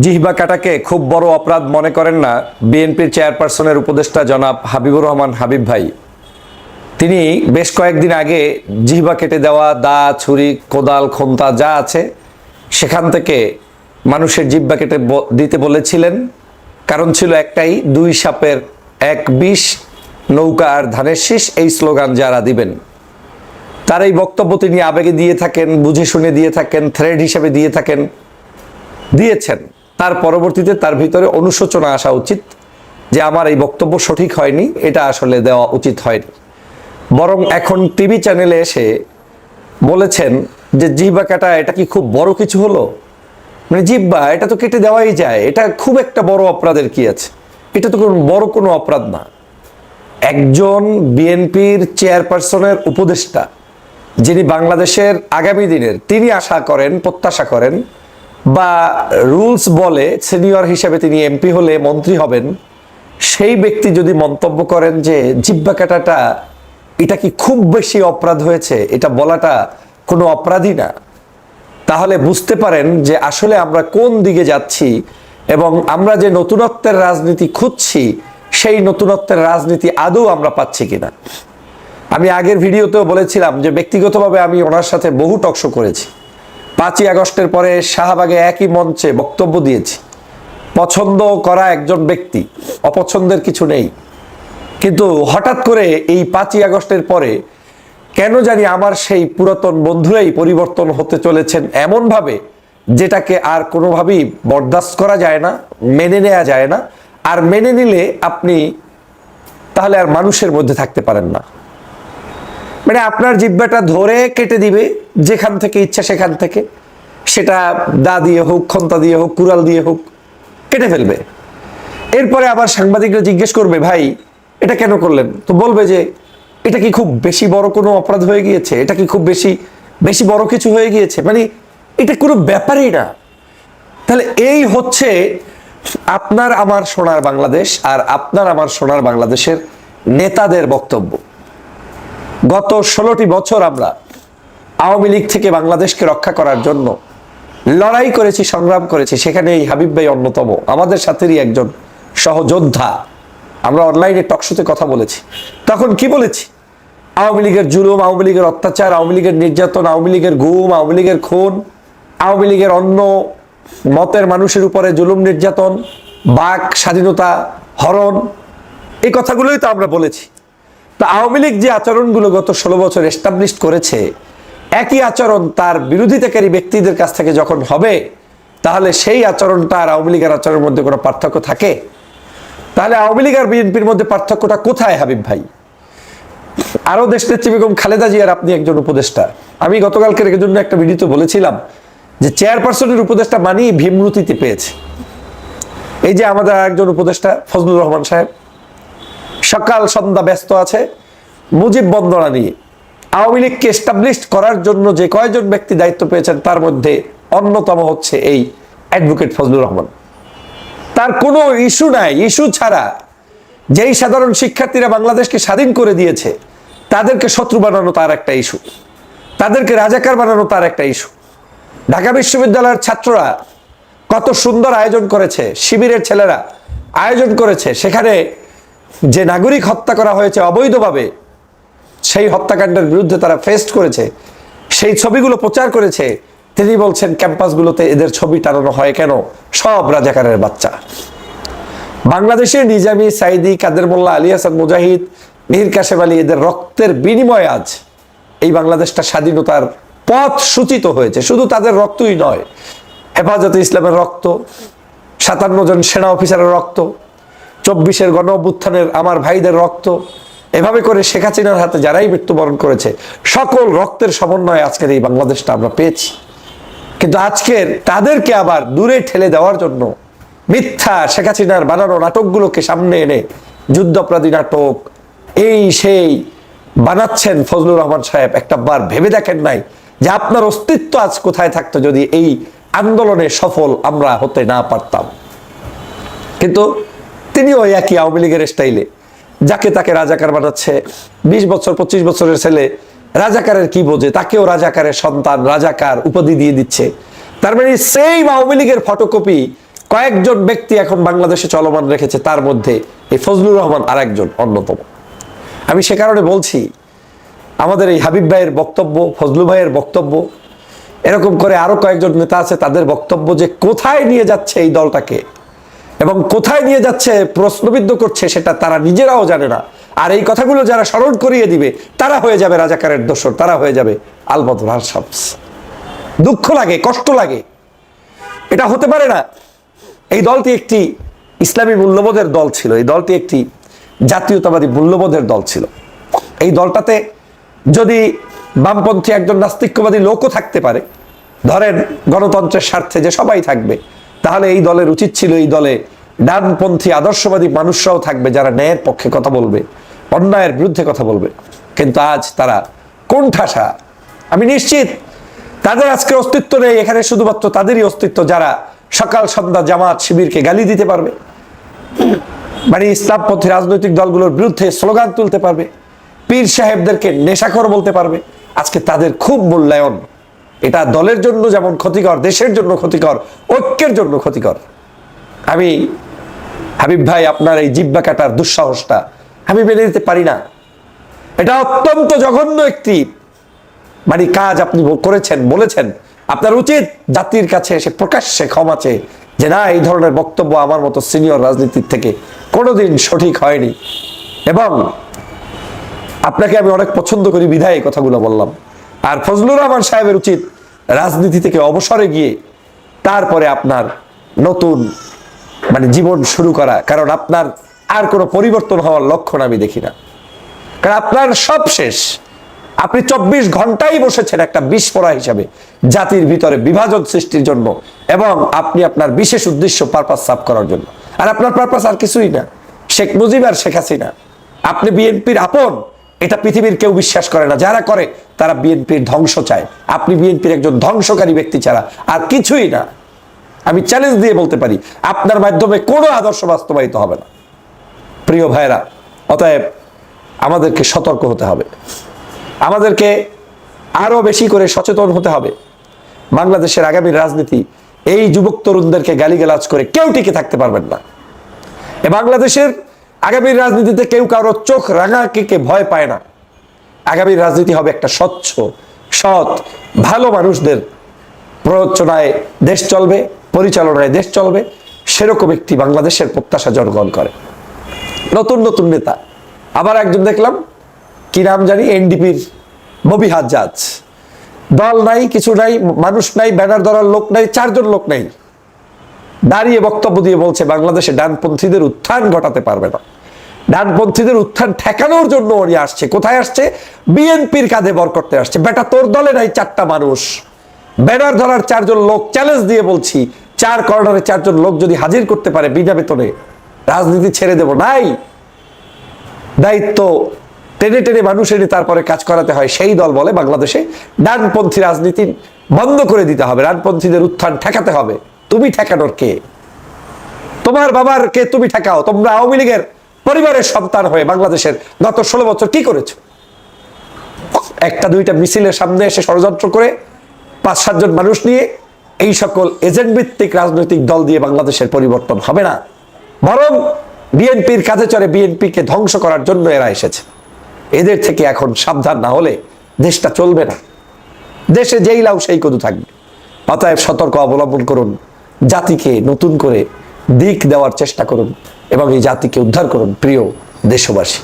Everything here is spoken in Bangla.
জিহবা কাটাকে খুব বড় অপরাধ মনে করেন না বিএনপির চেয়ারপারসনের উপদেষ্টা জনাব হাবিবুর রহমান হাবিব ভাই। তিনি বেশ কয়েকদিন আগে জিহবা কেটে দেওয়া দা, ছুরি, কোদাল, খোন্তা যা আছে সেখান থেকে মানুষের জিহ্বা কেটে দিতে বলেছিলেন। কারণ ছিল একটাই, দুই সাপের এক বিষ, নৌকা আর ধানের শীষ, এই স্লোগান যারা দিবেন তার এই বক্তব্য তিনি আবেগে দিয়ে থাকেন, বুঝে শুনে দিয়ে থাকেন, থ্রেড হিসেবে দিয়ে থাকেন, দিয়েছেন। তার পরবর্তীতে তার ভিতরে অনুশোচনা আসা উচিত যে আমার এই বক্তব্য সঠিক হয়নি, এটা আসলে দেওয়া উচিত হয়নি। বরং এখন টিভি চ্যানেলে এসে বলেছেন যে জিহ্বা কাটা এটা কি খুব বড় কিছু হলো? মানে জিহ্বা এটা তো কেটে দেওয়াই যায়, এটা খুব একটা বড় অপরাধের কি আছে? এটা তো বড় কোনো অপরাধ না। একজন বিএনপির চেয়ারপারসনের উপদেষ্টা, যিনি বাংলাদেশের আগামী দিনের তিনি আশা করেন, প্রত্যাশা করেন, বা রুলস বলে সিনিয়র হিসেবে তিনি এমপি হলে মন্ত্রী হবেন, সেই ব্যক্তি যদি মন্তব্য করেন যে জিহ্বা কাটাটা এটা কি খুব বেশি অপরাধ হয়েছে, এটা বলাটা কোনো অপরাধী না, তাহলে বুঝতে পারেন যে আসলে আমরা কোন দিকে যাচ্ছি এবং আমরা যে নতুনত্বের রাজনীতি খুঁজছি সেই নতুনত্বের রাজনীতি আদৌ আমরা পাচ্ছি কিনা। আমি আগের ভিডিওতেও বলেছিলাম যে ব্যক্তিগতভাবে আমি ওনার সাথে বহু টকশো করেছি। 5ই আগস্টের পরে শাহবাগে একই মঞ্চে বক্তব্য দিয়েছি। পছন্দ করা একজন ব্যক্তি, অপছন্দের কিছু নেই, কিন্তু হঠাৎ করে এই 5ই আগস্টের পরে কেন জানি আমার সেই পুরাতন বন্ধুরাই পরিবর্তন হতে চলেছেন এমনভাবে যেটাকে আর কোনোভাবেই বরদাস্ত করা যায় না, মেনে নেওয়া যায় না। আর মেনে নিলে আপনি তাহলে আর মানুষের মধ্যে থাকতে পারেন না। মানে আপনার জিহ্বাটা ধরে কেটে দিবে যেখান থেকে ইচ্ছা সেখান থেকে, সেটা দা দিয়ে হোক, খন্তা দিয়ে হোক, কুড়াল দিয়ে হোক, কেটে ফেলবে। এরপরে আবার সাংবাদিকরা জিজ্ঞেস করবে ভাই এটা কেন করলেন, তো বলবে যে এটা কি খুব বেশি বড় কোনো অপরাধ হয়ে গিয়েছে, এটা কি খুব বেশি বড় কিছু হয়ে গিয়েছে, মানে এটা কোনো ব্যাপারই না। তাহলে এই হচ্ছে আপনার আমার সোনার বাংলাদেশ আর আপনার আমার সোনার বাংলাদেশের নেতাদের বক্তব্য। গত 16টি বছর আমরা আওয়ামী লীগ থেকে বাংলাদেশকে রক্ষা করার জন্য লড়াই করেছি, সংগ্রাম করেছি। সেখানে এই হাবিব ভাই অন্যতম, আমাদের সাথেরই একজন সহযোদ্ধা। আমরা অনলাইনে টকশোতে কথা বলেছি, তখন কি বলেছি? আওয়ামী লীগের জুলুম, আওয়ামী লীগের অত্যাচার, আওয়ামী লীগের নির্যাতন, আওয়ামী লীগের গুম, আওয়ামী লীগের খুন, আওয়ামী লীগের অন্য মতের মানুষের উপরে জুলুম নির্যাতন, বাক স্বাধীনতা হরণ, এই কথাগুলোই তো আমরা বলেছি। তা আওয়ামী লীগ যে আচরণগুলো গত 16 বছর এস্টাবলিশ করেছে, একই আচরণ তার বিরোধিতাকারী ব্যক্তিদের কাছ থেকে যখন হবে, তাহলে সেই আচরণটা আর আওয়ামী লীগের আচরণের মধ্যে কোনো পার্থক্য থাকে? তাহলে আওয়ামী লীগ আর বিএনপির মধ্যে পার্থক্যটা কোথায় হাবিব ভাই? আরো দেশনেত্রী বেগম খালেদা জিয়ার আপনি একজন উপদেষ্টা। আমি গতকালকের জন্য একটা ভিডিওতে বলেছিলাম যে চেয়ারপারসনের উপদেষ্টা মানেই ভীমরুতিতে পেয়েছে। এই যে আমাদের একজন উপদেষ্টা ফজলুর রহমান সাহেব সকাল সন্ধ্যা ব্যস্ত আছে মুজিব বন্দনা নিয়ে। আওয়ামী লীগকে এস্টাবলিশ করার জন্য যে কয়জন ব্যক্তি দায়িত্ব পেয়েছেন তার মধ্যে অন্যতম হচ্ছে এই অ্যাডভোকেট ফজলুর রহমান। তার কোনো ইস্যু নাই, ইস্যু ছাড়া যেই সাধারণ শিক্ষার্থীরা বাংলাদেশকে স্বাধীন করে দিয়েছে তাদেরকে শত্রু বানানো তার একটা ইস্যু, তাদেরকে রাজাকার বানানো তার একটা ইস্যু। ঢাকা বিশ্ববিদ্যালয়ের ছাত্ররা কত সুন্দর আয়োজন করেছে, শিবিরের ছেলেরা আয়োজন করেছে, সেখানে যে নাগরিক হত্যা করা হয়েছে অবৈধভাবে, সেই হত্যাকাণ্ডের বিরুদ্ধে তারা ফেস্ট করেছে, সেই ছবিগুলো প্রচার করেছে। তিনি বলছেন ক্যাম্পাসগুলোতে এদের ছবি টানানো হয় কেন? সব রাজাকারের বাচ্চা। বাংলাদেশের নিজামী, সাইদি, কাদের মোল্লা, আলী হাসান মুজাহিদ, মীর কাসেম আলী, এদের রক্তের বিনিময়ে আজ এই বাংলাদেশটা স্বাধীনতার পথ সূচিত হয়েছে। শুধু তাদের রক্তই নয়, হেফাজতে ইসলামের রক্ত, 57 জন সেনা অফিসারের রক্ত, 24-এর গণ অভ্যুত্থানের আমার ভাইদের রক্ত, এভাবে করে শেখ হাসিনার হাতে যারাই মৃত্যুবরণ করেছে সকল রক্তের সমন্বয়ে আজকের এই বাংলাদেশটা আমরা পেয়েছি। কিন্তু আজকের তাদেরকে আবার দূরে ঠেলে দেওয়ার জন্য মিথ্যা শেখ হাসিনার বানানো নাটকগুলোকে সামনে এনে যুদ্ধাপরাধী নাটক এই সেই বানাচ্ছেন ফজলুর রহমান সাহেব। একটা বার ভেবে দেখেন নাই যে আপনার অস্তিত্ব আজ কোথায় থাকতো যদি এই আন্দোলনে সফল আমরা হতে না পারতাম? কিন্তু তিনি ওই একই আওয়ামী লীগের স্টাইলে যাকে তাকে রাজাকার বানাচ্ছে। 20 বছর 25 বছরের ছেলে রাজাকারের কি বোঝে, তাকেও রাজাকারের সন্তান, রাজাকার উপাধি দিয়ে দিচ্ছে। তার মানে সেই আওয়ামী লীগের ফটোকপি কয়েকজন ব্যক্তি এখন বাংলাদেশে চলমান রেখেছে, তার মধ্যে এই ফজলুর রহমান আরেকজন অন্যতম। আমি সে কারণে বলছি, আমাদের এই হাবিব ভাইয়ের বক্তব্য, ফজলু ভাইয়ের বক্তব্য, এরকম করে আরো কয়েকজন নেতা আছে, তাদের বক্তব্য যে কোথায় নিয়ে যাচ্ছে এই দলটাকে এবং কোথায় নিয়ে যাচ্ছে প্রশ্নবিদ্ধ করছে, সেটা তারা নিজেরাও জানে না। আর এই কথাগুলো যারা স্মরণ করিয়ে দিবে, তারা হয়ে যাবে রাজাকারের দোসর, তারা হয়ে যাবে আলবদর শামস। দুঃখ লাগে, কষ্ট লাগে। এটা হতে পারে না। এই দলটি একটি ইসলামী মূল্যবোধের দল ছিল, এই দলটি একটি জাতীয়তাবাদী মূল্যবোধের দল ছিল। এই দলটাতে যদি বামপন্থী একজন নাস্তিক্যবাদী লোকও থাকতে পারে, ধরেন গণতন্ত্রের স্বার্থে যে সবাই থাকবে, তাহলে এই দলের উচিত ছিল এই দলে ডানপন্থী আদর্শবাদী মানুষরাও থাকবে, যারা ন্যায়ের পক্ষে কথা বলবে, অন্যায়ের বিরুদ্ধে কথা বলবে। কিন্তু আজ তারা কোণঠাসা। আমি নিশ্চিত তাদের আজকে অস্তিত্ব নেই। এখানে শুধুমাত্র তাদেরই অস্তিত্ব যারা সকাল সন্ধ্যা জামাত শিবিরকে গালি দিতে পারবে, মানে ইসলামপন্থী রাজনৈতিক দলগুলোর বিরুদ্ধে স্লোগান তুলতে পারবে, পীর সাহেবদেরকে নেশাখোর বলতে পারবে। আজকে তাদের খুব মূল্যায়ন। এটা দলের জন্য যেমন ক্ষতিকর, দেশের জন্য ক্ষতিকর, ঐক্যের জন্য ক্ষতিকর। আমি হাবিব ভাই, আপনার এই জিহ্বা কাটার দুঃসাহসটা আমি মেনে নিতে পারি না। এটা অত্যন্ত জঘন্য একটি মানে কাজ আপনি করেছেন, বলেছেন। আপনার উচিত জাতির কাছে এসে প্রকাশ্যে ক্ষমা চেয়ে যে না, এই ধরনের বক্তব্য আমার মতো সিনিয়র রাজনীতির থেকে কোনোদিন সঠিক হয়নি। এবং আপনাকে আমি অনেক পছন্দ করি বিধায় এই কথাগুলো বললাম। আর ফজলুর রহমান সাহেবের উচিত রাজনীতি থেকে অবসরে গিয়ে তারপরে আপনার নতুন মানে জীবন শুরু করা, কারণ আপনার আর কোনো পরিবর্তন হওয়ার লক্ষণ আমি দেখি না। কারণ আপনার সব শেষ। আপনি 24 ঘন্টাই বসেছেন একটা বিস্ফোরা হিসাবে জাতির ভিতরে বিভাজন সৃষ্টির জন্য, এবং আপনি আপনার বিশেষ উদ্দেশ্য পারপাস সাফ করার জন্য। আর আপনার পারপাস আর কিছুই না, শেখ মুজিব আর শেখ হাসিনা। আপনি বিএনপির আপন, এটা পৃথিবীর কেউ বিশ্বাস করে না। যারা করে তারা বিএনপির ধ্বংস চায়। আপনি বিএনপির একজন ধ্বংসকারী ব্যক্তি ছাড়া আর কিছুই না। আমি চ্যালেঞ্জ দিয়ে বলতে পারি, আপনার মাধ্যমে কোনো আদর্শ বাস্তবায়িত হবে না। প্রিয় ভাইরা, অতএব আমাদেরকে সতর্ক হতে হবে, আমাদেরকে আরো বেশি করে সচেতন হতে হবে। বাংলাদেশের আগামী রাজনীতি এই যুবক তরুণদেরকে গালিগালাজ করে কেউ টিকে থাকতে পারবেন না। বাংলাদেশের আগামীর রাজনীতিতে কেউ কারো চোখ রাঙাকে ভয় পায় না। আগামীর রাজনীতি হবে একটা স্বচ্ছ, সৎ, ভালো মানুষদের প্ররোচনায় দেশ চলবে, পরিচালনায় দেশ চলবে। সেরকম একটি বাংলাদেশের প্রত্যাশা জনগণ করে। নতুন নতুন নেতা, আবার একজন দেখলাম, কি নাম জানি, এনডিপির ববি হাজ্জাজ। দল নাই, কিছু নাই, মানুষ নাই, ব্যানার ধরার লোক নাই, 4 জন লোক নাই, দাঁড়িয়ে বক্তব্য দিয়ে বলছে বাংলাদেশে ডানপন্থীদের উত্থান ঘটাতে পারবে না। ডানপন্থীদের উত্থান ঠেকানোর জন্য উনি আসছে। কোথায় আসছে? বিএনপির কাঁধে ভর করতে আসছে। বেটা, তোর দলে নাই 4টা মানুষ, ব্যানার ধরার 4 জন লোক, চ্যালেঞ্জ দিয়ে বলছি 4 কর্নারে 4 জন লোক যদি হাজির করতে পারে বিনা বেতনে, রাজনীতি ছেড়ে দেব। নাই, দায়িত্ব টেনে টেনে মানুষ এনে তারপরে কাজ করাতে হয়। সেই দল বলে বাংলাদেশে ডানপন্থী রাজনীতি বন্ধ করে দিতে হবে, ডানপন্থীদের উত্থান ঠেকাতে হবে। তুমি ঠেকানোর কে? তোমার বাবার কে তুমি ঠেকাও? তোমরা আওয়ামী লীগের পরিবারের সন্তান হয়ে বাংলাদেশের গত 16 বছর কি করেছো? একটা দুইটা মিছিলের সামনে এসে ষড়যন্ত্র করে 5-7 জন মানুষ নিয়ে এই সকল এজেন্ট ভিত্তিক রাজনৈতিক দল দিয়ে বাংলাদেশের পরিবর্তন হবে না। বরং বিএনপির কাঁধে চড়ে বিএনপিকে ধ্বংস করার জন্য এরা এসেছে। এদের থেকে এখন সাবধান না হলে দেশটা চলবে না। দেশে যেই লাউ সেই কদু থাকবে। অতএব সতর্ক অবলম্বন করুন, জাতিকে নতুন করে দিক দেওয়ার চেষ্টা করুন এবং এই জাতিকে উদ্ধার করুন। প্রিয় দেশবাসী।